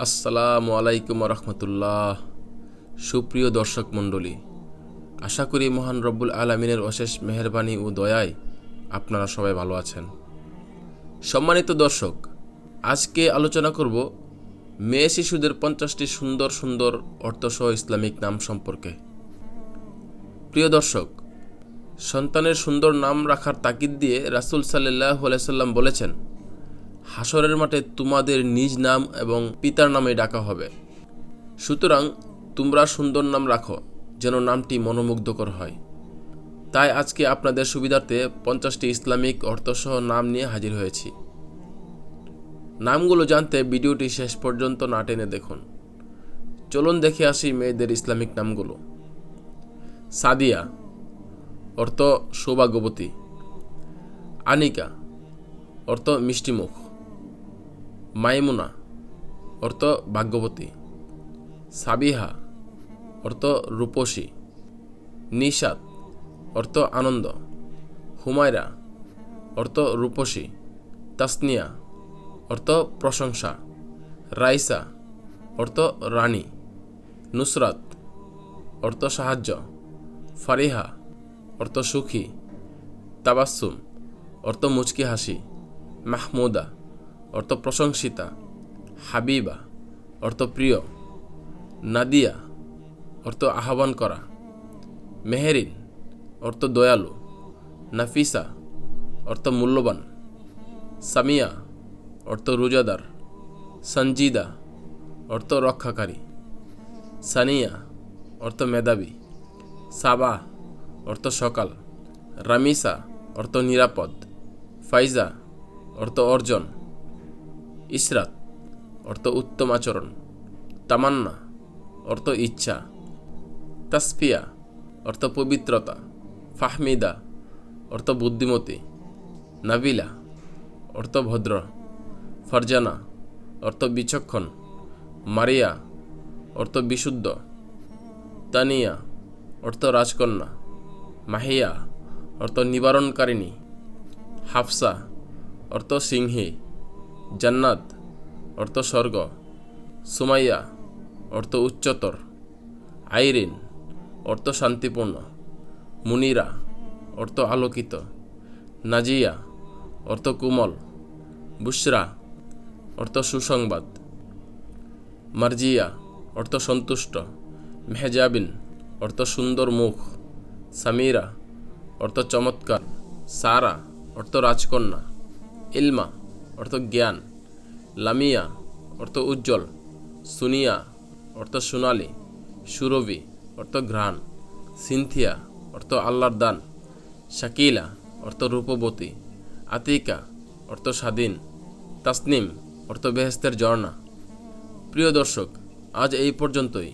আসসালামু আলাইকুম রহমতুল্লাহ। সুপ্রিয় দর্শক মণ্ডলী, আশা করি মহান রব্বুল আলামিনের অশেষ মেহেরবানি ও দয়ায় আপনারা সবাই ভালো আছেন। সম্মানিত দর্শক, আজকে আলোচনা করব মেয়ে শিশুদের 50টি সুন্দর সুন্দর অর্থসহ ইসলামিক নাম সম্পর্কে। প্রিয় দর্শক, সন্তানের সুন্দর নাম রাখার তাগিদ দিয়ে রাসূল সাল্লাল্লাহু আলাইহি সাল্লাম বলেছেন, হাসরের মাঠে তোমাদের নিজ নাম এবং পিতার নামে ডাকা হবে। সুতরাং তোমরা সুন্দর নাম রাখো, যেন নামটি মনোমুগ্ধকর হয়। তাই আজকে আপনাদের সুবিধার্থে 50টি ইসলামিক অর্থসহ নাম নিয়ে হাজির হয়েছি। নামগুলো জানতে ভিডিওটি শেষ পর্যন্ত না টেনে দেখুন। চলুন দেখে আসি মেয়েদের ইসলামিক নামগুলো। সাদিয়া, অর্থ সৌভাগ্যবতী। আনিকা, অর্থ মিষ্টিমুখ। মাইমুনা, অর্থ ভাগ্যবতী। সাবিহা, অর্থ রূপসী। নিশাত, অর্থ আনন্দ। হুমায়রা, অর্থ রূপসী। তাসনিয়া, অর্থ প্রশংসা। রাইসা, অর্থ রানী। নুসরাত, অর্থ সাহায্য। ফারিহা, অর্থ সুখী। তাবাসসুম, অর্থ মুচকি হাসি। মাহমুদা, অর্থ প্রশংসিতা। হাবিবা, অর্থ প্রিয়। নাদিয়া, অর্থ আহ্বান করা। মেহেরিন, অর্থ দয়ালু। নাফিসা, অর্থ মূল্যবান। সামিয়া, অর্থ রোজাদার। সঞ্জিদা, অর্থ রক্ষাকারী। সানিয়া, অর্থ মেধাবী। সাবা, অর্থ সকাল। রামিসা, অর্থ নিরাপদ। ফাইজা, অর্থ অর্জন। ইসরাত, অর্থ উত্তম আচরণ। তামান্না, অর্থ ইচ্ছা। তাসফিয়া, অর্থ পবিত্রতা। ফাহমিদা, অর্থ বুদ্ধিমতী। নাবিলা, অর্থ ভদ্র। ফারজানা, অর্থ বিচক্ষণ। মারিয়া, অর্থ বিশুদ্ধ। তানিয়া, অর্থ রাজকন্যা। মাহিয়া, অর্থ নিবারণকারিণী। হাফসা, অর্থ সিংহী। জান্নাত, অর্থ স্বর্গ। সুমাইয়া, অর্থ উচ্চতর। আইরিন, অর্থ শান্তিপূর্ণ। মুনিরা, অর্থ আলোকিত। নাজিয়া, অর্থ কোমল। বুশরা, অর্থ সুসংবাদ। মার্জিয়া, অর্থ সন্তুষ্ট। মেহজাবিন, অর্থ সুন্দর মুখ। সামিরা, অর্থ চমৎকার। সারা, অর্থ রাজকন্যা। ইলমা, অর্থ জ্ঞান। লামিয়া, অর্থ উজ্জ্বল। সুনিয়া, অর্থ সোনালী। সুরভি, অর্থ ঘ্রাণ। সিনথিয়া, অর্থ আল্লাহর দান। শাকিলা, অর্থ রূপবতী। আতিকা, অর্থ স্বাধীন। তাসনিম, অর্থ বেহেশতের ঝর্ণা। প্রিয় দর্শক, আজ এই পর্যন্তই।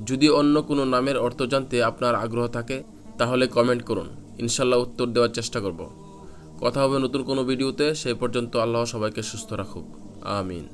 যদি অন্য কোনো নামের অর্থ জানতে আপনার আগ্রহ থাকে তাহলে কমেন্ট করুন, ইনশাল্লাহ উত্তর দেওয়ার চেষ্টা করব। কথা হবে নতুন কোনো ভিডিওতে। সেই পর্যন্ত আল্লাহ সবাইকে সুস্থ রাখুক। আমিন।